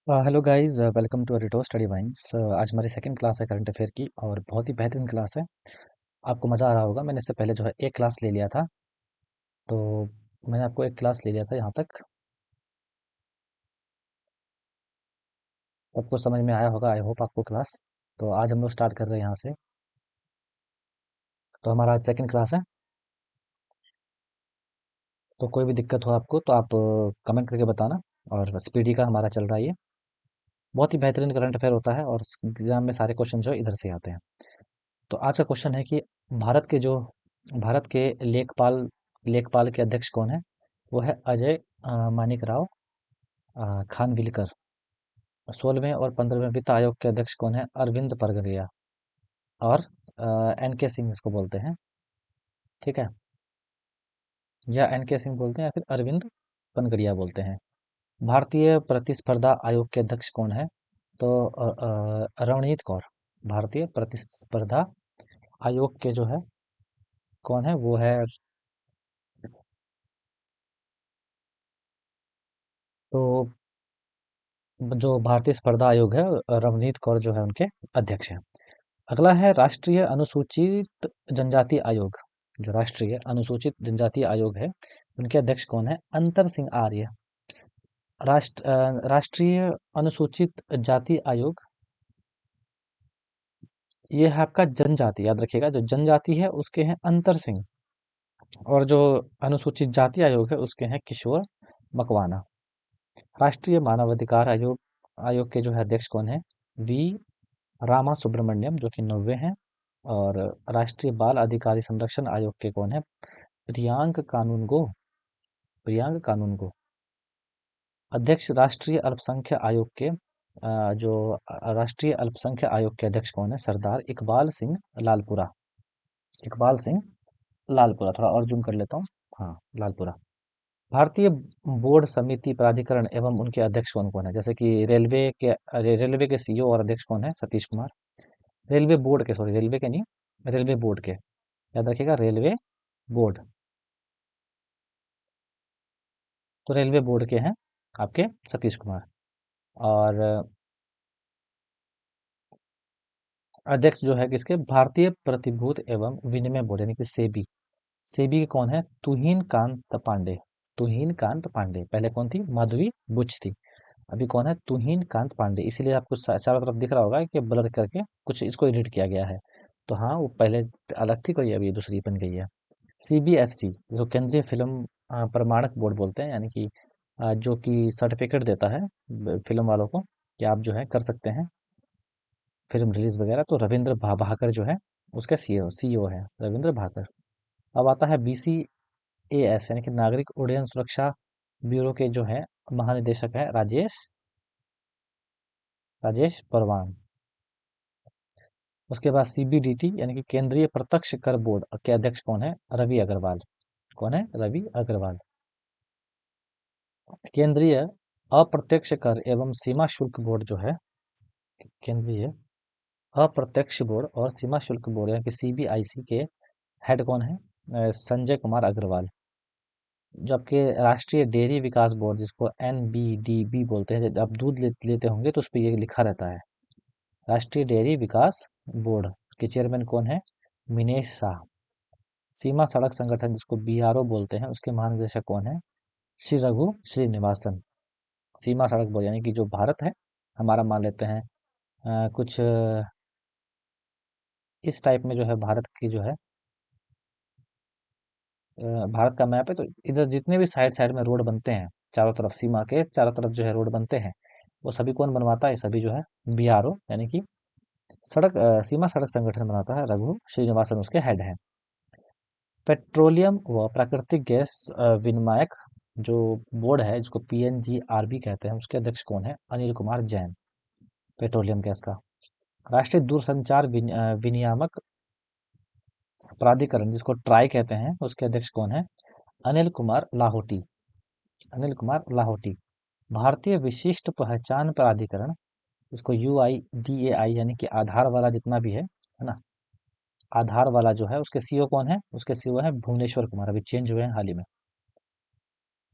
Hello guys, welcome to अरिटो study vines. आज हमारी सेकंड क्लास है करंट अफेयर की और बहुत ही बेहतरीन क्लास है। आपको मज़ा आ रहा होगा। मैंने इससे पहले जो है एक क्लास ले लिया था, तो मैंने आपको एक क्लास ले लिया था यहाँ तक। आपको समझ में आया होगा, आई होप आपको क्लास। तो आज हम लोग स्टार्ट कर रहे हैं यहाँ से। तो हमारा आज सेकंड क्लास है। तो कोई भी दिक्कत हो आपको तो आप कमेंट करके बताना। और स्पीडी का हमारा चल रहा है ये। बहुत ही बेहतरीन करंट अफेयर होता है और एग्जाम में सारे क्वेश्चन जो है इधर से आते हैं। तो आज का क्वेश्चन है कि भारत के जो भारत के लेखपाल लेखपाल के अध्यक्ष कौन है? वो है अजय मानिक राव खानविलकर। 16वें और 15वें वित्त आयोग के अध्यक्ष कौन है? अरविंद परगरिया और एन के सिंह इसको बोलते हैं। ठीक है, या एन के सिंह बोलते हैं या फिर अरविंद पनगरिया बोलते हैं। भारतीय प्रतिस्पर्धा आयोग के अध्यक्ष कौन है? तो रवनीत कौर। भारतीय प्रतिस्पर्धा आयोग के जो है कौन है? वो है, तो जो भारतीय स्पर्धा आयोग है, रवनीत कौर जो है उनके अध्यक्ष हैं। अगला है राष्ट्रीय अनुसूचित जनजाति आयोग। जो राष्ट्रीय अनुसूचित जनजाति आयोग है, उनके अध्यक्ष कौन है? अंतर सिंह आर्य। राष्ट्रीय अनुसूचित जाति आयोग, ये है आपका जनजाति। याद रखिएगा, जो जनजाति है उसके हैं अंतर सिंह, और जो अनुसूचित जाति आयोग है उसके हैं किशोर मकवाना। राष्ट्रीय मानवाधिकार आयोग आयोग के जो है अध्यक्ष कौन है? वी रामा सुब्रमण्यम, जो कि 90 हैं। और राष्ट्रीय बाल अधिकारी संरक्षण आयोग के कौन है? प्रियांक कानूनगो। प्रियांक कानूनगो। अध्यक्ष राष्ट्रीय अल्पसंख्यक आयोग के जो राष्ट्रीय अल्पसंख्यक आयोग के अध्यक्ष कौन है? सरदार इकबाल सिंह लालपुरा। इकबाल सिंह लालपुरा। थोड़ा और जूम कर लेता हूँ। हाँ, लालपुरा। भारतीय बोर्ड समिति प्राधिकरण एवं उनके अध्यक्ष कौन कौन है? जैसे कि रेलवे के सीईओ और अध्यक्ष कौन है? सतीश कुमार। रेलवे बोर्ड के, सॉरी, रेलवे के नहीं, रेलवे बोर्ड के। याद रखिएगा, रेलवे बोर्ड। तो रेलवे बोर्ड के हैं आपके सतीश कुमार। और अध्यक्ष जो है किसके? भारतीय प्रतिभूत एवं विनिमय बोर्ड यानी कि सेबी। सेबी के कौन है? तुहिन कांत पांडे। तुहिन कांत पांडे। पहले कौन थी? माधवी बुच थी। अभी कौन है? तुहिन कांत पांडे। इसीलिए आपको चारों तरफ दिख रहा होगा कि ब्लर करके कुछ इसको एडिट किया गया है। तो हाँ, वो पहले अलग थी, कोई अभी दूसरी बन गई है। सीबीएफसी, जो केंद्रीय फिल्म प्रमाणक बोर्ड बोलते हैं, यानी कि जो कि सर्टिफिकेट देता है फिल्म वालों को कि आप जो है कर सकते हैं फिल्म रिलीज वगैरह। तो रविंद्र भाकर जो है उसका सीईओ है रविंद्र भाकर। अब आता है बीसीएएस यानी कि नागरिक उड्डयन सुरक्षा ब्यूरो के जो है महानिदेशक है राजेश परवान। उसके बाद सीबीडीटी यानी कि केंद्रीय प्रत्यक्ष कर बोर्ड के अध्यक्ष कौन है? रवि अग्रवाल। कौन है? रवि अग्रवाल। केंद्रीय अप्रत्यक्ष कर एवं सीमा शुल्क बोर्ड जो है, केंद्रीय अप्रत्यक्ष बोर्ड और सीमा शुल्क बोर्ड यानी कि सीबीआईसी के हेड कौन है? संजय कुमार अग्रवाल। जो आपके राष्ट्रीय डेयरी विकास बोर्ड, जिसको एनबीडीबी बोलते हैं, जब आप दूध लेते होंगे तो उस पर ये लिखा रहता है, राष्ट्रीय डेयरी विकास बोर्ड के चेयरमैन कौन है? मिनेश शाह। सीमा सड़क संगठन, जिसको बीआरओ बोलते हैं, उसके महानिदेशक कौन है? श्री रघु श्रीनिवासन। सीमा सड़क बोर्ड यानी कि जो भारत है हमारा, मान लेते हैं कुछ इस टाइप में जो है भारत की जो है भारत का मैप है। तो इधर जितने भी साइड साइड में रोड बनते हैं, चारों तरफ सीमा के चारों तरफ जो है रोड बनते हैं, वो सभी कौन बनवाता है? सभी जो है बीआरओ यानी कि सीमा सड़क संगठन बनाता है। रघु श्रीनिवासन उसके हेड हैं। पेट्रोलियम व प्राकृतिक गैस विनियामक जो बोर्ड है, जिसको पीएनजीआरबी कहते हैं, उसके अध्यक्ष कौन है? अनिल कुमार जैन। पेट्रोलियम गैस का। राष्ट्रीय दूरसंचार विनियामक प्राधिकरण, जिसको ट्राई कहते हैं, उसके अध्यक्ष कौन है? अनिल कुमार लाहौटी। अनिल कुमार लाहौटी। भारतीय विशिष्ट पहचान प्राधिकरण, इसको यूआईडीएआई यानी कि आधार वाला जितना भी है ना, आधार वाला जो है उसके सीईओ कौन है? उसके सीईओ है भुवनेश्वर कुमार। अभी चेंज हुए हैं हाल ही में।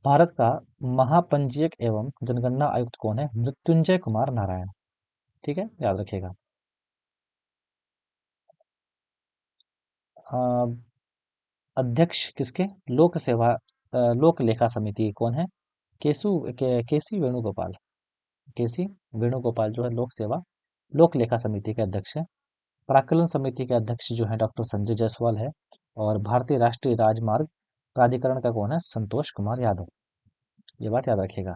भारत का महापंजीयक एवं जनगणना आयुक्त कौन है? मृत्युंजय कुमार नारायण। ठीक है, याद रखिएगा। अ, अध्यक्ष किसके? लोक सेवा लोक लेखा समिति कौन है? केसी वेणुगोपाल। केसी वेणुगोपाल जो है लोक लेखा समिति के अध्यक्ष है। प्राक्कलन समिति के अध्यक्ष जो है डॉक्टर संजय जायसवाल है। और भारतीय राष्ट्रीय राजमार्ग प्राधिकरण का कौन है? संतोष कुमार यादव। ये बात याद रखिएगा।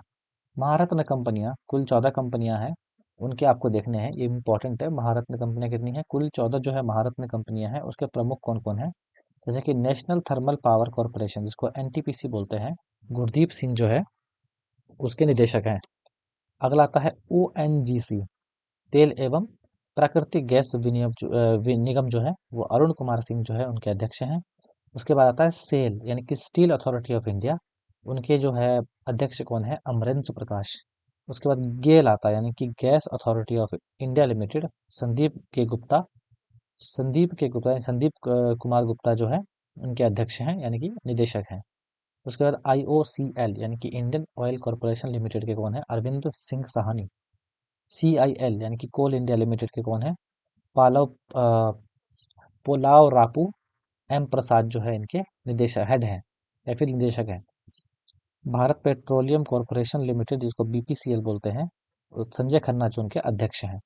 महारत्न कंपनियां कुल 14 कंपनियां हैं, उनके आपको देखने हैं, ये इंपॉर्टेंट है। महारत्न कंपनियां कितनी है? कुल 14 जो है महारत्न कंपनियां हैं, उसके प्रमुख कौन कौन है? जैसे कि नेशनल थर्मल पावर कॉरपोरेशन, जिसको एनटीपीसी बोलते हैं, गुरदीप सिंह जो है उसके निदेशक हैं। अगला आता है ओएनजीसी, तेल एवं प्राकृतिक गैस निगम जो है वो अरुण कुमार सिंह जो है उनके अध्यक्ष हैं। उसके बाद आता है सेल यानी कि स्टील अथॉरिटी ऑफ इंडिया, उनके जो है अध्यक्ष कौन है? अमरेंद्र प्रकाश। उसके बाद गेल आता है यानी कि gas authority of India limited, Sandeep Kumar Gupta जो है उनके अध्यक्ष हैं यानी कि निदेशक हैं। उसके बाद आईओसीएल यानी कि इंडियन ऑयल कॉरपोरेशन लिमिटेड के कौन है? अरविंद सिंह साहनी। सीआईएल यानी कि कोल इंडिया लिमिटेड के कौन है? पालव पोलाव रापू एम प्रसाद जो है इनके निदेशक हेड हैं या फिर निदेशक हैं। भारत पेट्रोलियम कॉर्पोरेशन लिमिटेड, जिसको बीपीसीएल बोलते हैं, संजय खन्ना जो उनके अध्यक्ष हैं।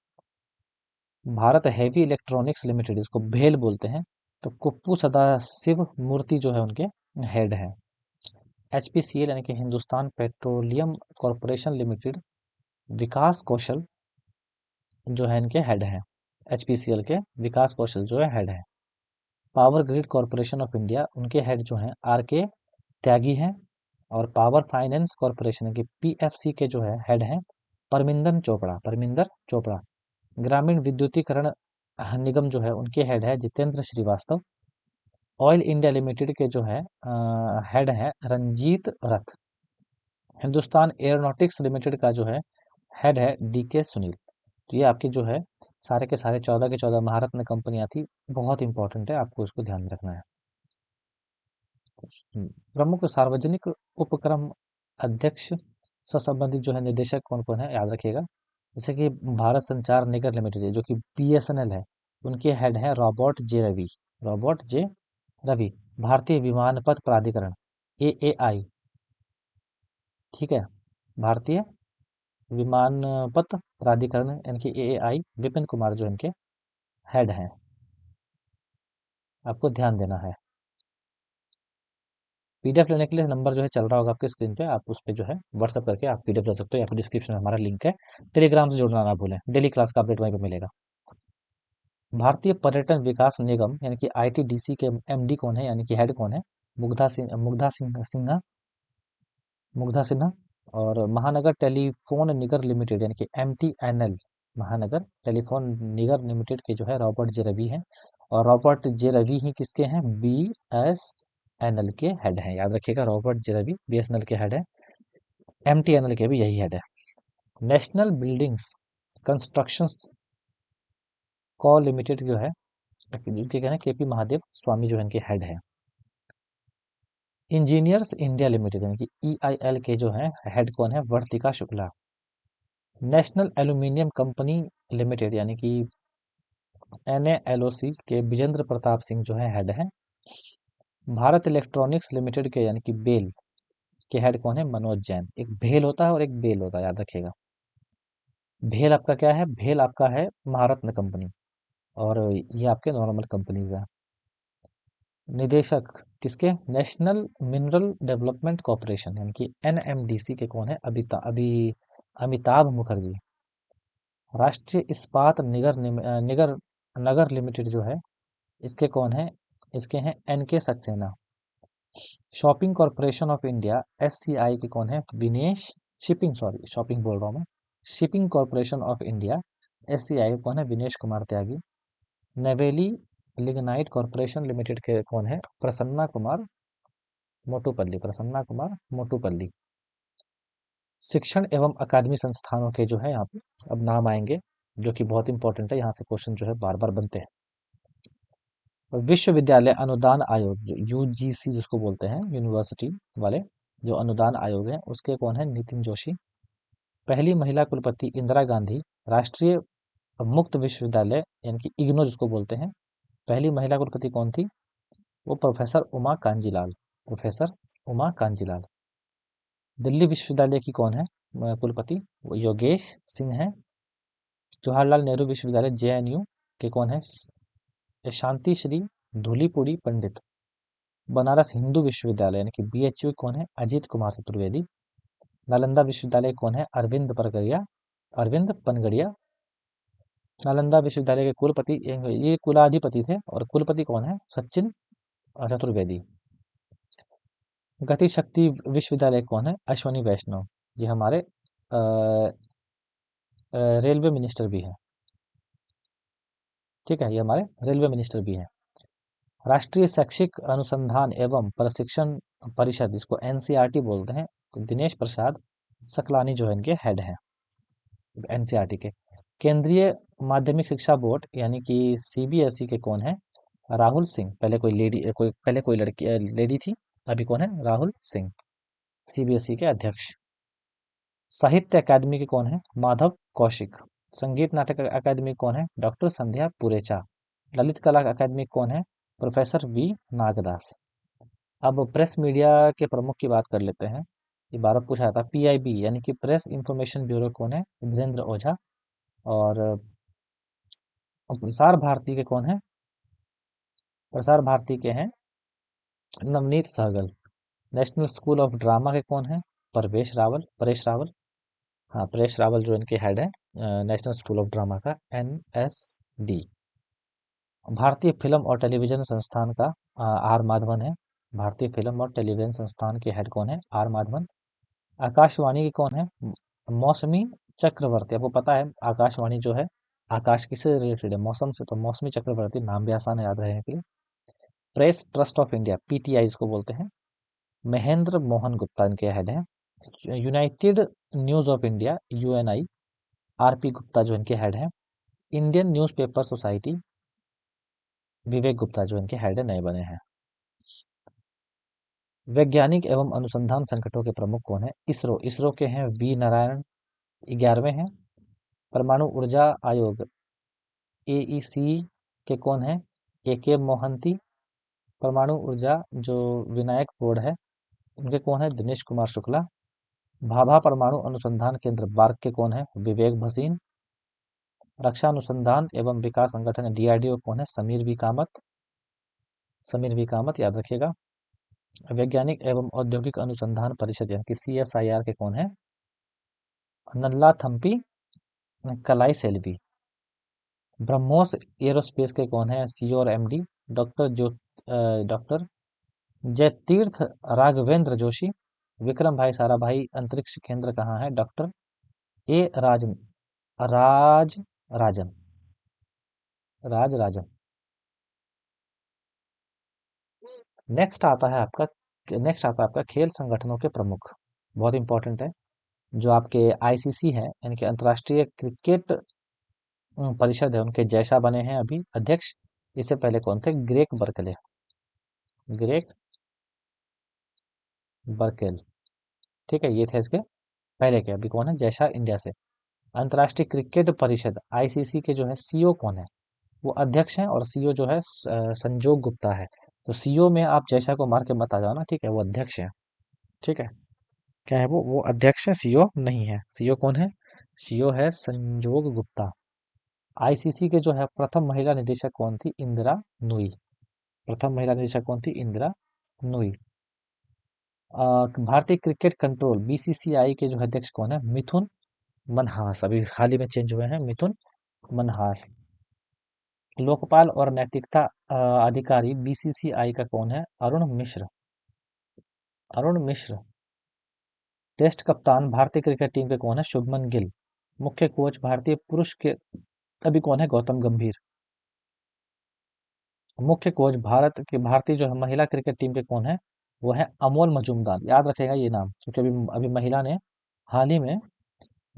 भारत हैवी इलेक्ट्रॉनिक्स लिमिटेड, जिसको भेल बोलते हैं, तो कुप्पू सदाशिव मूर्ति जो है उनके हेड है। एचपीसीएल यानी कि हिंदुस्तान पेट्रोलियम कॉर्पोरेशन लिमिटेड, विकास कौशल जो है इनके हेड है। एचपीसीएल के विकास कौशल जो है हेड है। Power grid corporation of India, उनके हेड जो हैं आर के त्यागी हैं। और पावर फाइनेंस कॉर्पोरेशन के पीएफसी के जो है हेड हैं परमिंदर चोपड़ा। ग्रामीण विद्युतीकरण निगम जो है उनके हेड है Jitendra Srivastava. Oil India limited के जो है हेड है रंजीत रथ। हिंदुस्तान एयरोनॉटिक्स लिमिटेड का जो है हेड है डीके सुनील। तो ये आपके जो है सारे के सारे 14 के 14 महारत्न कंपनियां थी, बहुत इंपॉर्टेंट है, आपको इसको ध्यान में रखना है। प्रमुख सार्वजनिक उपक्रम अध्यक्ष से संबंधित जो है निदेशक कौन कौन है, याद रखिएगा। जैसे कि भारत संचार निगम लिमिटेड है जो कि बीएसएनएल है, उनके हेड हैं रॉबर्ट जे रवि। भारतीय विमानपथ प्राधिकरण एएआई, ठीक है, भारतीय विमानपथ प्राधिकरण यानी कि एएआई, विपिन कुमार जो इनके हेड हैं, आपको ध्यान देना है। पीडीएफ लेने के लिए नंबर जो है चल रहा होगा आपके स्क्रीन पे, आप उस पे जो है व्हाट्सअप करके आप पीडीएफ ले सकते हो, या फिर डिस्क्रिप्शन में हमारा लिंक है। टेलीग्राम से जुड़ना ना भूलें, डेली क्लास का अपडेट वहीं पे मिलेगा। भारतीय पर्यटन विकास निगम यानी कि आईटीडीसी के एमडी कौन है यानी कि हेड कौन है? मुग्धा सिन्हा। और महानगर टेलीफोन निगम लिमिटेड यानी कि एमटीएनएल, महानगर टेलीफोन निगम लिमिटेड के जो है रॉबर्ट जे रवि हैं। और रॉबर्ट जे रवि ही किसके हैं? बीएसएनएल के हेड हैं, याद रखिएगा, रॉबर्ट जे रवि बीएसएनएल के हेड है। एमटीएनएल के भी यही हेड है। नेशनल बिल्डिंग्स कंस्ट्रक्शन को लिमिटेड जो है जिनके कहना है केपी महादेव स्वामी जो है इनके हेड है। इंजीनियर्स इंडिया लिमिटेड यानी कि ईआईएल के जो है हेड कौन है? Vartika Shukla. National aluminium company limited यानी कि एनएएलओसी के विजेंद्र प्रताप सिंह जो है हेड है। भारत इलेक्ट्रॉनिक्स लिमिटेड के यानी कि बेल के हेड कौन है? मनोज जैन। एक भेल होता है और एक बेल होता है, याद रखिएगा। भेल आपका क्या है? भेल आपका है महारत्न कंपनी, और ये आपके नॉर्मल कंपनीज है। निदेशक किसके? नेशनल मिनरल डेवलपमेंट कॉरपोरेशन यानी कि एनएमडीसी के कौन है? अमिताभ मुखर्जी। राष्ट्रीय इस्पात नगर लिमिटेड जो है इसके कौन है? इसके हैं NK Saxena. Shopping corporation of India SCI के कौन है? विनेश शिपिंग सॉरी शॉपिंग बोल रहा हूँ मैं। Shipping corporation of India SCI के कौन है? विनेश कुमार त्यागी। नवेली लिग्नाइट कॉरपोरेशन लिमिटेड के कौन है? प्रसन्ना कुमार मोटूपल्ली। शिक्षण एवं अकादमी संस्थानों के जो है यहाँ पे अब नाम आएंगे, जो कि बहुत इंपॉर्टेंट है, यहाँ से क्वेश्चन जो है बार बार बनते हैं। विश्वविद्यालय अनुदान आयोग जो यूजीसी जिसको बोलते हैं, यूनिवर्सिटी वाले, जो अनुदान आयोग है उसके कौन है? नितिन जोशी। पहली महिला कुलपति इंदिरा गांधी राष्ट्रीय मुक्त विश्वविद्यालय यानी कि इग्नू जिसको बोलते हैं, पहली महिला कुलपति कौन थी? वो प्रोफेसर उमा कांजीलाल। प्रोफेसर उमा कांजीलाल। दिल्ली विश्वविद्यालय की कौन है कुलपति? वो योगेश सिंह है। जवाहरलाल नेहरू विश्वविद्यालय जेएनयू के कौन है? शांति श्री धूलीपुरी पंडित। बनारस हिंदू विश्वविद्यालय यानी कि बीएचयू कौन है? अजीत कुमार चतुर्वेदी। नालंदा विश्वविद्यालय कौन है? अरविंद पनगड़िया। नालंदा विश्वविद्यालय के कुलपति ये कुलाधिपति थे और कुलपति कौन है? सचिन चतुर्वेदी। गति शक्ति विश्वविद्यालय कौन है? अश्वनी वैष्णव। ये हमारे रेलवे मिनिस्टर भी हैं। ठीक है, ये हमारे रेलवे मिनिस्टर भी हैं। राष्ट्रीय शैक्षिक अनुसंधान एवं प्रशिक्षण परिषद, इसको एनसीईआरटी बोलते हैं, तो दिनेश प्रसाद सकलानी जो है इनके हेड हैं एनसीईआरटी के। केंद्रीय माध्यमिक शिक्षा बोर्ड यानी कि सीबीएसई के कौन है? राहुल सिंह। पहले कोई लड़की लेडी थी, अभी कौन है? राहुल सिंह, सीबीएसई के अध्यक्ष। साहित्य अकादमी के कौन है? माधव कौशिक। संगीत नाटक अकादमी कौन है? डॉक्टर संध्या पुरेचा। ललित कला अकादमी कौन है? Professor V Nagdas. अब प्रेस मीडिया के प्रमुख की बात कर लेते हैं। ये बार पूछा था। पीआईबी यानी कि प्रेस इंफॉर्मेशन ब्यूरो कौन है? विजेंद्र ओझा। और प्रसार भारती के कौन है? प्रसार भारती के हैं Navneet Sehgal. National school of drama के कौन है? परेश रावल। हाँ, परेश रावल जो इनके हेड है नेशनल स्कूल ऑफ ड्रामा का, एनएसडी। भारतीय फिल्म और टेलीविजन संस्थान का आर माधवन है। भारतीय फिल्म और टेलीविजन संस्थान के हेड कौन है? आर माधवन। आकाशवाणी की कौन है? मौसमी चक्रवर्ती। आपको पता है आकाशवाणी जो है आकाश किससे रिलेटेड है? मौसम से, तो मौसमी चक्रवर्ती नाम भी आसान है याद रहने के लिए। Press trust of India, PTI इसको बोलते हैं, महेंद्र मोहन गुप्ता इनके हेड हैं। United news of India, Uni, RP Gupta जो इनके हेड हैं। इंडियन न्यूज़पेपर सोसाइटी, विवेक गुप्ता जो इनके हेड नए बने हैं। वैज्ञानिक एवं अनुसंधान संगठनों के प्रमुख कौन है? इसरो के हैं वी नारायण, 11वें हैं। परमाणु ऊर्जा आयोग एईसी के कौन है? एके मोहंती। परमाणु ऊर्जा जो विनायक बोर्ड है उनके कौन है? दिनेश कुमार शुक्ला। भाभा परमाणु अनुसंधान केंद्र बार्क के कौन है? विवेक भसीन। रक्षा अनुसंधान एवं विकास संगठन डीआरडीओ कौन है? समीर वी कामत, याद रखिएगा। वैज्ञानिक एवं औद्योगिक अनुसंधान परिषद यानी कि सीएसआईआर के कौन है? नल्ला थम्पी कलाई सेल्वी। ब्रह्मोस एरोस्पेस के कौन है? सीईओ और एमडी डॉक्टर जयतीर्थ राघवेंद्र जोशी। विक्रम भाई साराभाई अंतरिक्ष केंद्र कहाँ है? Doctor A Rajan Raj Rajan Raj Rajan. Next आता है आपका खेल संगठनों के प्रमुख। बहुत इंपॉर्टेंट है। जो आपके आईसीसी है यानी कि अंतर्राष्ट्रीय क्रिकेट परिषद है, उनके जैसा बने हैं अभी अध्यक्ष। इससे पहले कौन थे? ग्रेक बर्केल। ठीक है, ये थे इसके पहले के। अभी कौन है? जैसा इंडिया से। अंतर्राष्ट्रीय क्रिकेट परिषद आईसीसी के जो है सीईओ कौन है? वो अध्यक्ष हैं और सीईओ जो है संजोग गुप्ता है। तो सीईओ में आप जैसा को मार के मत आ जाओ ना, ठीक है, वो अध्यक्ष है। ठीक है, क्या है वो अध्यक्ष है, सीईओ नहीं है। सीईओ कौन है? सीईओ है संजोग गुप्ता। आईसीसी के जो है प्रथम महिला निदेशक कौन थी? इंदिरा नूई। प्रथम महिला निदेशक कौन थी? इंदिरा नूई। भारतीय क्रिकेट कंट्रोल बीसीसीआई के जो अध्यक्ष कौन है? मिथुन मनहास। अभी हाल ही में चेंज हुए हैं, मिथुन मनहास। लोकपाल और नैतिकता अधिकारी बीसीसीआई का कौन है? अरुण मिश्र। टेस्ट कप्तान भारतीय क्रिकेट टीम के कौन है? शुभमन गिल। मुख्य कोच भारतीय पुरुष के अभी कौन है? गौतम गंभीर। मुख्य कोच भारतीय जो है महिला क्रिकेट टीम के कौन है? वो है अमोल मजूमदार। याद रखेगा ये नाम, क्योंकि अभी अभी महिला ने हाल ही में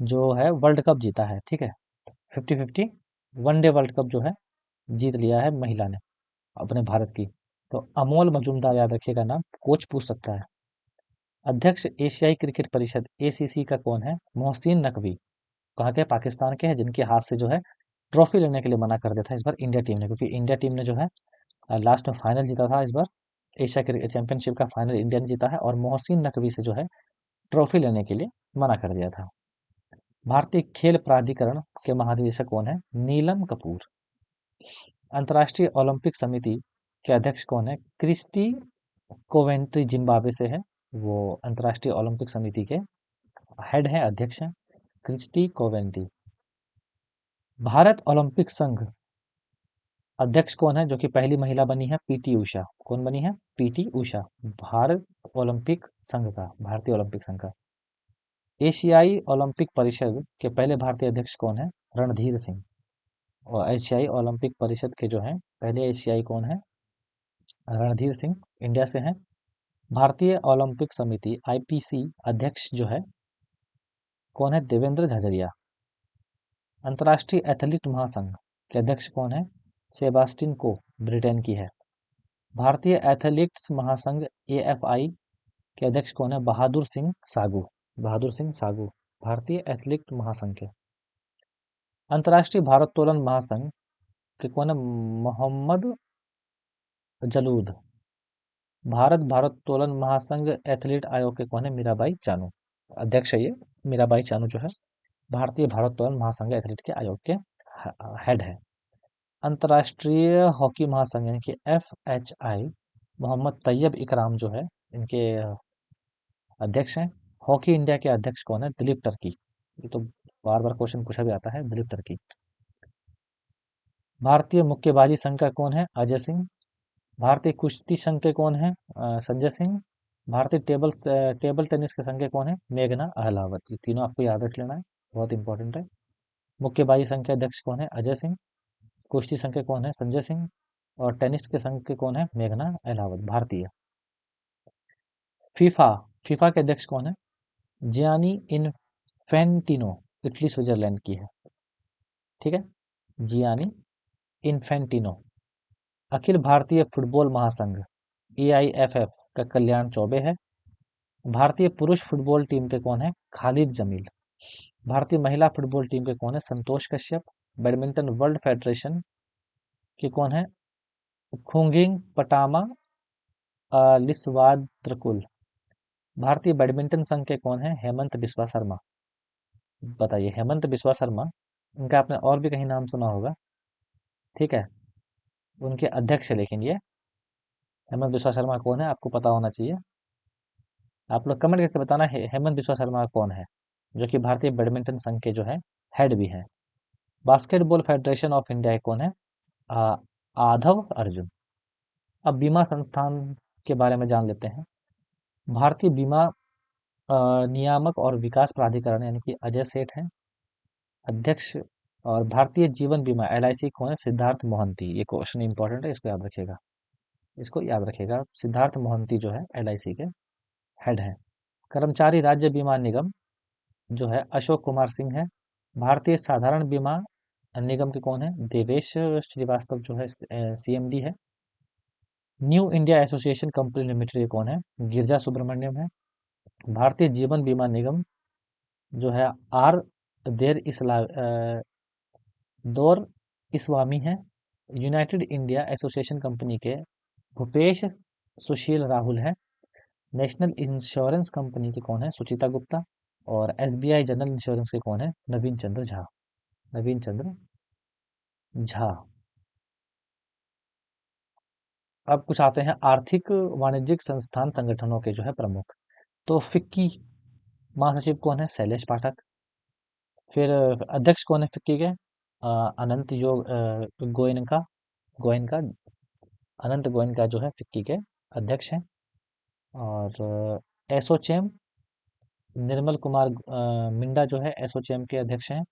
जो है वर्ल्ड कप जीता है। ठीक है, 50-50 वनडे वर्ल्ड कप जो है जीत लिया है महिला ने अपने भारत की। तो अमोल मजूमदार याद रखिएगा नाम, कोच पूछ सकता है। अध्यक्ष एशियाई क्रिकेट परिषद ACC का कौन है? मोहसिन नकवी। कहाँ के? पाकिस्तान के हैं, जिनके हाथ से जो है ट्रॉफी लेने के लिए मना कर दिया था इस बार इंडिया टीम ने, क्योंकि इंडिया टीम ने जो है लास्ट में फाइनल जीता था इस बार। एशिया क्रिकेट चैंपियनशिप का फाइनल इंडिया ने जीता है, और मोहसिन नकवी से जो है ट्रॉफी लेने के लिए मना कर दिया था। भारतीय खेल प्राधिकरण के महानिदेशक कौन है? नीलम कपूर। अंतर्राष्ट्रीय ओलंपिक समिति के अध्यक्ष कौन है? क्रिस्टी कोवेंट्री, जिम्बाब्वे से है। वो अंतर्राष्ट्रीय ओलंपिक समिति के हेड हैं, अध्यक्ष हैं, क्रिस्टी कोवेंट्री। भारत ओलंपिक संघ अध्यक्ष कौन है, जो कि पहली महिला बनी है? पीटी उषा। कौन बनी है? पीटी उषा। भारत ओलंपिक संघ का, भारतीय ओलंपिक संघ का। एशियाई ओलंपिक परिषद के पहले भारतीय अध्यक्ष कौन है? रणधीर सिंह। और एशियाई ओलंपिक परिषद के जो हैं पहले एशियाई कौन है? रणधीर सिंह, इंडिया से हैं। भारतीय ओलंपिक समिति IPC अध्यक्ष जो है कौन है? देवेंद्र झाझड़िया। अंतर्राष्ट्रीय एथलीट महासंघ के अध्यक्ष कौन है? सेबास्टिन को, ब्रिटेन की है। भारतीय एथलीट्स महासंघ AFI के अध्यक्ष कौन है? बहादुर सिंह सागू। बहादुर सिंह सागू, भारतीय एथलीट महासंघ के। अंतर्राष्ट्रीय भारोत्तोलन महासंघ के कौन है? मोहम्मद जलूद। भारत भारोत्तोलन महासंघ एथलीट आयोग के कौन है? मीराबाई चानू, अध्यक्ष है ये। मीराबाई चानू जो है भारतीय भारोत्तोलन महासंघ एथलीट के आयोग के हेड है। अंतर्राष्ट्रीय हॉकी महासंघ यानी कि FHI मोहम्मद तैयब इकराम जो है इनके अध्यक्ष हैं। हॉकी इंडिया के अध्यक्ष कौन है? दिलीप टर्की। ये तो बार बार क्वेश्चन पूछा भी आता है, दिलीप टर्की। भारतीय मुक्केबाजी संघ का कौन है? अजय सिंह। भारतीय कुश्ती संघ के कौन है? संजय सिंह। भारतीय टेबल टेनिस के संघ के कौन है? मेघना अहलावत। ये तीनों आपको याद रख लेना है, बहुत इंपॉर्टेंट है। मुक्केबाजी संघ के अध्यक्ष कौन है? अजय सिंह। कुश्ती संघ के कौन है? संजय सिंह। और टेनिस के संघ के कौन है? मेघना अहलावत, भारतीय। फीफा फीफा के अध्यक्ष कौन है? जियानी इन्फेंटिनो, इटली स्विट्जरलैंड की है, ठीक है, Gianni Infantino. Akhil Bharatiya football महासंघ AIFF का कल्याण चौबे है। भारतीय पुरुष फुटबॉल टीम के कौन है? खालिद जमील। भारतीय महिला फुटबॉल टीम के कौन है? संतोष कश्यप। बैडमिंटन वर्ल्ड फेडरेशन के कौन है? खुंगिंग पटामा लिस्वाद्रकुल। भारतीय बैडमिंटन संघ के कौन है? हेमंत बिस्वा शर्मा। बताइए, हेमंत बिस्वा शर्मा, इनका आपने और भी कहीं नाम सुना होगा, ठीक है, उनके अध्यक्ष है, लेकिन ये हेमंत बिस्वा शर्मा कौन है आपको पता होना चाहिए। आप लोग कमेंट करके बताना हेमंत बिस्वा शर्मा कौन है, जो कि भारतीय बैडमिंटन संघ के जो है हेड भी है। बास्केटबॉल फेडरेशन ऑफ इंडिया के कौन है? आ, आधव अर्जुन। अब बीमा संस्थान के बारे में जान लेते हैं। भारतीय बीमा नियामक और विकास प्राधिकरण यानी कि अजय सेठ हैं अध्यक्ष। और भारतीय जीवन बीमा LIC कौन है? सिद्धार्थ मोहंती। ये क्वेश्चन इंपॉर्टेंट है, इसको याद रखिएगा, इसको याद रखिएगा। सिद्धार्थ मोहंती जो है LIC के हेड है। कर्मचारी राज्य बीमा निगम जो है अशोक कुमार सिंह है। भारतीय साधारण बीमा निगम के कौन है? देवेश श्रीवास्तव जो है CMD है। New India association company limited के कौन है? गिरजा सुब्रमण्यम है। भारतीय जीवन बीमा निगम जो है आर देर इसला दौर इस्वामी है। यूनाइटेड इंडिया एसोसिएशन कंपनी के भूपेश सुशील राहुल है। नेशनल इंश्योरेंस कंपनी के कौन है? सुचिता गुप्ता। और SBI जनरल इंश्योरेंस के कौन है? नवीन चंद्र झा। नवीन चंद्र झा। अब कुछ आते हैं आर्थिक वाणिज्यिक संस्थान संगठनों के जो है प्रमुख। तो फिक्की महासचिव कौन है? शैलेश पाठक। फिर अध्यक्ष कौन है फिक्की के? अनंत योग गोयनका गोयनका अनंत गोयनका जो है फिक्की के अध्यक्ष हैं। और एसोचैम निर्मल कुमार मिंडा जो है एसोचैम के अध्यक्ष हैं।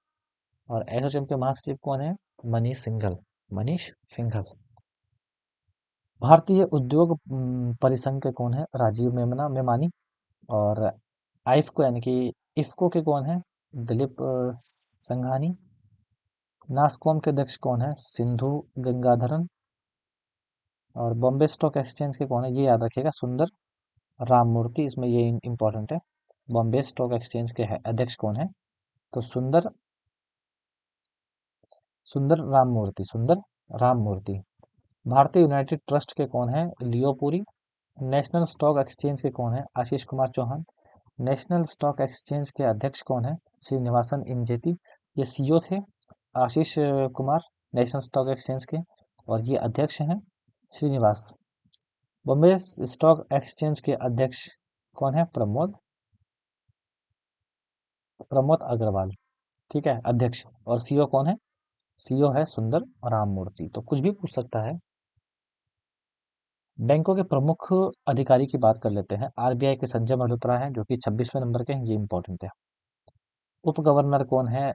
और एसोचैम के महासचिव कौन है? मनीष सिंघल। मनीष सिंघल। भारतीय उद्योग परिसंघ के कौन है? राजीव मेमानी। और आइफको यानी कि इफको के कौन है? दिलीप संघानी। नासकॉम के अध्यक्ष कौन है? सिंधु गंगाधरन। और बॉम्बे स्टॉक एक्सचेंज के कौन है? ये याद रखिएगा, सुंदर राम मूर्ति, इसमें ये इंपॉर्टेंट है। बॉम्बे स्टॉक एक्सचेंज के है अध्यक्ष कौन है? तो सुंदर सुंदर राम मूर्ति, सुंदर राम मूर्ति। भारतीय यूनाइटेड ट्रस्ट के कौन है? Leo Puri. National stock exchange के कौन है? Ashish Kumar Chauhan. National stock exchange के अध्यक्ष कौन है? श्रीनिवासन इंजेती। ये सीईओ थे, Ashish Kumar, national stock exchange के, और ये अध्यक्ष हैं श्रीनिवास। बॉम्बे स्टॉक एक्सचेंज के अध्यक्ष कौन है? प्रमोद अग्रवाल, ठीक है, अध्यक्ष। और सीईओ कौन है? सीईओ है सुंदर राम मूर्ति। तो कुछ भी पूछ सकता है। बैंकों के प्रमुख अधिकारी की बात कर लेते हैं। आरबीआई के संजय मल्होत्रा हैं, जो कि 26वें नंबर के हैं, ये इंपॉर्टेंट है। उप गवर्नर कौन है?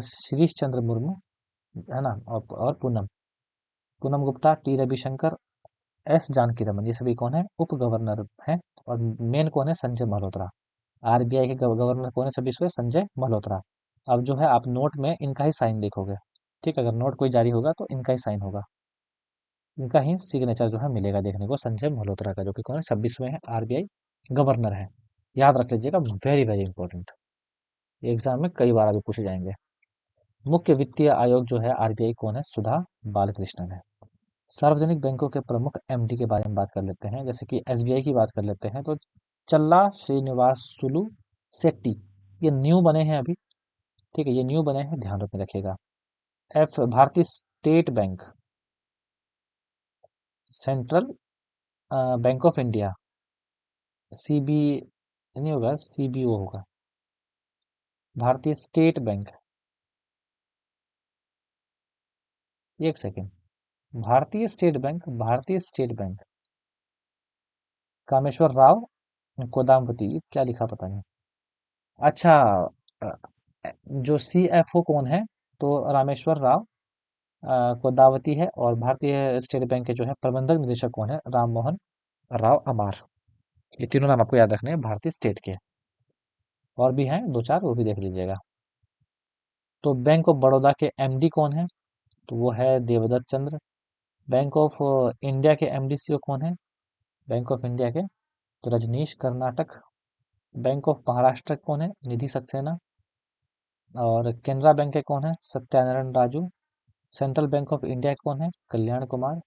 श्रीश चंद्र मुर्मू, है ना, और पूनम पूनम गुप्ता, टी रविशंकर, एस जानकी रमन, ये सभी कौन है? उप गवर्नर हैं। और मेन कौन है? संजय मल्होत्रा। आरबीआई के गवर्नर कौन है 26वें? संजय मल्होत्रा। अब जो है आप नोट में इनका ही साइन देखोगे, ठीक है, अगर नोट कोई जारी होगा तो इनका ही साइन होगा, इनका ही सिग्नेचर जो है मिलेगा देखने को, संजय मल्होत्रा का, जो कि कौन है? 26वें है, आरबीआई गवर्नर है। याद रख लीजिएगा, वेरी वेरी इंपॉर्टेंट, एग्जाम में कई बार अभी पूछे जाएंगे। मुख्य वित्तीय आयोग जो है आरबीआई कौन है? सुधा बालकृष्णन है। सार्वजनिक बैंकों के प्रमुख एमडी के बारे में बात कर लेते हैं। जैसे कि एसबीआई की बात कर लेते हैं तो चल्ला श्रीनिवासुलु शेट्टी, ये न्यू बने हैं अभी, ठीक है, ये न्यू बने हैं, ध्यान में रखिएगा। एफ भारतीय state bank, central bank of India, CB नहीं होगा, सीबीओ होगा। भारतीय स्टेट बैंक, एक सेकेंड, भारतीय स्टेट बैंक, भारतीय स्टेट बैंक, कामेश्वर राव कोदाम्बती, क्या लिखा पता नहीं। अच्छा, अ, जो सीएफओ कौन है? तो रामेश्वर राव कोदावती है। और भारतीय स्टेट बैंक के जो है प्रबंधक निदेशक कौन है? राम मोहन राव अमार। ये तीनों नाम आपको याद रखने हैं भारतीय स्टेट के। और भी हैं दो चार, वो भी देख लीजिएगा। तो बैंक ऑफ बड़ौदा के एमडी कौन है? तो वो है देवदत्त चंद्र। बैंक ऑफ इंडिया के एमडी सीईओ कौन है? बैंक ऑफ इंडिया के तो रजनीश कर्नाटक। बैंक ऑफ महाराष्ट्र कौन है? निधि सक्सेना। और केनरा बैंक के कौन है? Satyanarayana Raju. Central bank of India कौन है? कल्याण कुमार।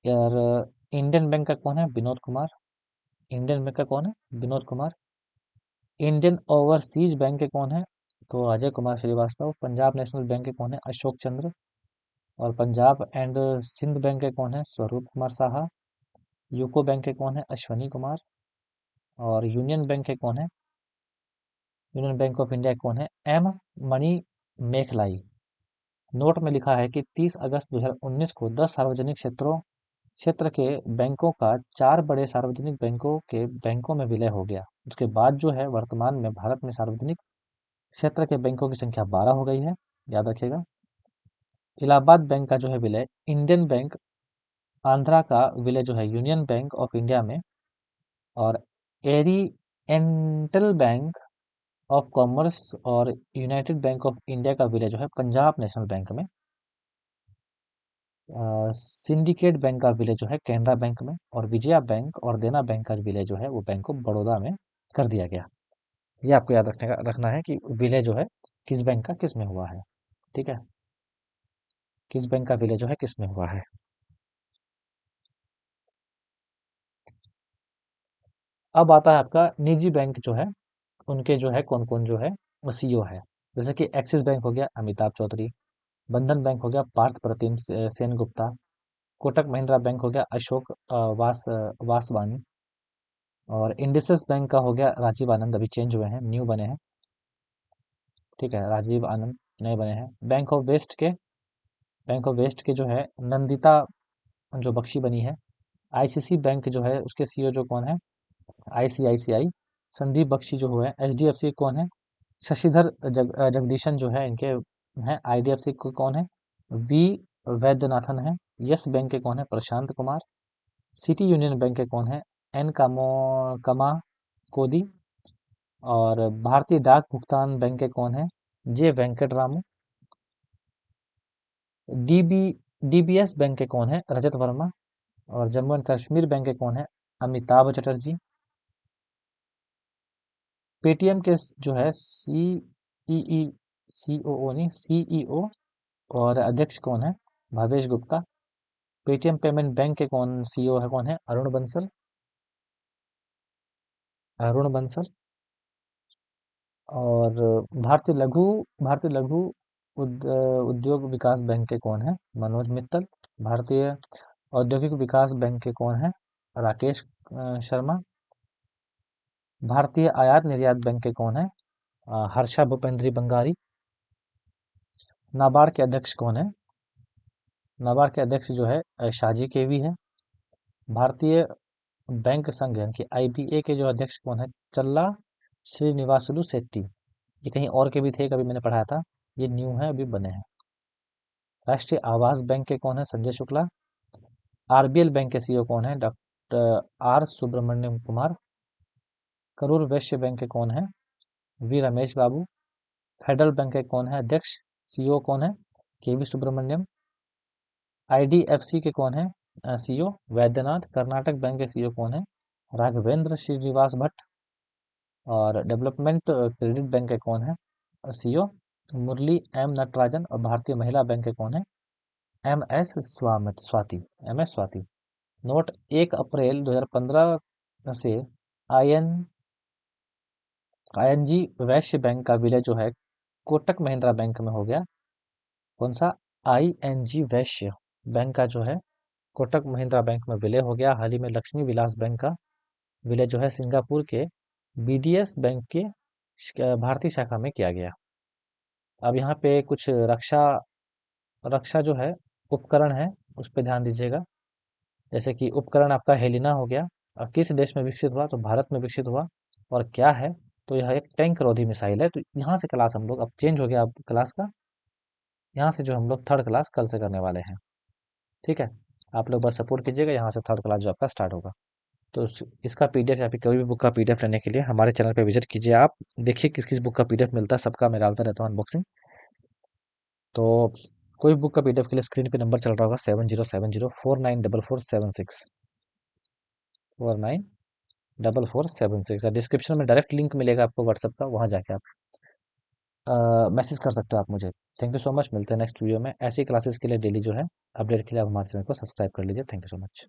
और इंडियन बैंक का कौन है? विनोद कुमार। इंडियन बैंक का कौन है? Vinod Kumar. Indian overseas bank के कौन है? तो अजय कुमार श्रीवास्तव। पंजाब नेशनल बैंक के कौन है? अशोक चंद्र। और पंजाब एंड सिंध बैंक के कौन है? स्वरूप कुमार साहा। यूको बैंक के कौन है? अश्वनी कुमार। और यूनियन बैंक के कौन है? यूनियन बैंक ऑफ इंडिया कौन है? एम मणि मेखलाई। नोट में लिखा है कि 30 अगस्त 2019 को 10 सार्वजनिक क्षेत्र के बैंकों का 4 बड़े सार्वजनिक बैंकों के बैंकों में विलय हो गया। उसके बाद जो है वर्तमान में भारत में सार्वजनिक क्षेत्र के बैंकों की संख्या 12 हो गई है, याद रखिएगा। इलाहाबाद बैंक का जो है विलय इंडियन बैंक, आंध्रा का विलय जो है यूनियन बैंक ऑफ इंडिया में, और एरिएंटल बैंक ऑफ कॉमर्स और यूनाइटेड बैंक ऑफ इंडिया का विलय जो है पंजाब नेशनल बैंक में। सिंडिकेट बैंक का विलय जो है कैनरा बैंक में। और विजया बैंक और देना बैंक का विलय जो है वो बैंक ऑफ बड़ौदा में कर दिया गया। ये आपको याद रखना है कि विलय जो है किस बैंक का किस में हुआ है, ठीक है, किस बैंक का विलय जो है किस में हुआ है। अब आता है आपका निजी बैंक जो है, उनके जो है कौन कौन जो है वो सीईओ है। जैसे कि एक्सिस बैंक हो गया अमिताभ चौधरी। बंधन बैंक हो गया पार्थ प्रतिम सेन गुप्ता। कोटक महिंद्रा बैंक हो गया अशोक वासवानी। और इंडसइंड बैंक का हो गया राजीव आनंद, अभी चेंज हुए हैं, न्यू बने हैं, ठीक है, राजीव आनंद नए बने हैं। बैंक ऑफ वेस्ट के जो है नंदिता जो बख्शी बनी है। आईसीसी बैंक जो है उसके सीईओ जो कौन है? आईसीआईसीआई संदीप बख्शी जो हुए। एचडीएफसी कौन है? शशिधर जगदीशन जो है इनके हैं। आईडीएफसी को कौन है? वी वैद्यनाथन है। यस बैंक के कौन है? Prashant Kumar. City union bank के कौन है? एन कमा कोदी। और भारतीय डाक भुगतान बैंक के कौन है? J Venkat Ramu. DB DBS bank के कौन है? रजत वर्मा। और जम्मू एंड कश्मीर बैंक के कौन है? अमिताभ चटर्जी। पेटीएम के जो है ई सीओओ नहीं सीईओ और अध्यक्ष कौन है? Bhavesh Gupta. Paytm payment bank के कौन सीईओ है, कौन है? अरुण बंसल। अरुण बंसल। और भारतीय लघु उद्योग विकास बैंक के कौन है? मनोज मित्तल। भारतीय औद्योगिक विकास बैंक के कौन है? राकेश शर्मा। भारतीय आयात निर्यात बैंक के कौन है? हर्षा भूपेंद्री बंगारी। नाबार्ड के अध्यक्ष कौन है? नाबार्ड के अध्यक्ष जो है शाजी केवी है। भारतीय बैंक संघ यानी कि आईबीए के जो अध्यक्ष कौन है? चल्ला श्रीनिवासुलु शेट्टी। ये कहीं और के भी थे, कभी मैंने पढ़ा था। ये न्यू है, अभी बने हैं। राष्ट्रीय आवास बैंक के कौन है? संजय शुक्ला। आरबीएल बैंक के सीईओ कौन है? Doctor R Subramaniam Kumar. Karur Vysya bank के कौन है? V Ramesh Babu. Federal bank के कौन है अध्यक्ष? सीईओ कौन है? के वी सुब्रमण्यम। आईडीएफसी के कौन है सीईओ? वैद्यनाथ। कर्नाटक बैंक के सीईओ कौन है? राघवेंद्र श्रीनिवास भट्ट। और डेवलपमेंट क्रेडिट बैंक के कौन है सीईओ? मुरली एम नटराजन। और भारतीय महिला बैंक के कौन है? M S Swati. Note 1 April 2015 से आईएन आईएनजी वैश्य बैंक का विलय जो है कोटक महिंद्रा बैंक में हो गया। कौन सा? आईएनजी वैश्य बैंक का जो है कोटक महिंद्रा बैंक में विलय हो गया। हाल ही में लक्ष्मी विलास बैंक का विलय जो है सिंगापुर के बीडीएस बैंक के भारतीय शाखा में किया गया। अब यहाँ पे कुछ रक्षा रक्षा जो है उपकरण है, उस पर ध्यान दीजिएगा। जैसे कि उपकरण आपका हेलिना हो गया। और किस देश में विकसित हुआ? तो भारत में विकसित हुआ। और क्या है? तो यह एक टैंक रोधी मिसाइल है। तो यहाँ से क्लास हम लोग अब चेंज हो गया अब क्लास का। यहाँ से जो हम लोग थर्ड क्लास कल से करने वाले हैं। ठीक है, आप लोग बस सपोर्ट कीजिएगा, यहाँ से थर्ड क्लास जो आपका स्टार्ट होगा। तो इसका पीडीएफ या फिर कोई भी बुक का पीडीएफ लेने के लिए हमारे चैनल पे विजिट कीजिए। आप देखिए किस किस बुक का पीडीएफ मिलता है, सबका मैं डालता रहता हूँ अनबॉक्सिंग। तो कोई बुक का पीडीएफ के लिए स्क्रीन पे नंबर चल रहा होगा 7070494476 494476। डिस्क्रिप्शन में डायरेक्ट लिंक मिलेगा आपको व्हाट्सएप का, वहाँ जाके आप मैसेज कर सकते हो आप मुझे। थैंक यू सो मच, मिलते हैं नेक्स्ट वीडियो में। ऐसी क्लासेस के लिए डेली जो है अपडेट के लिए आप हमारे चैनल को सब्सक्राइब कर लीजिए। Thank you so much.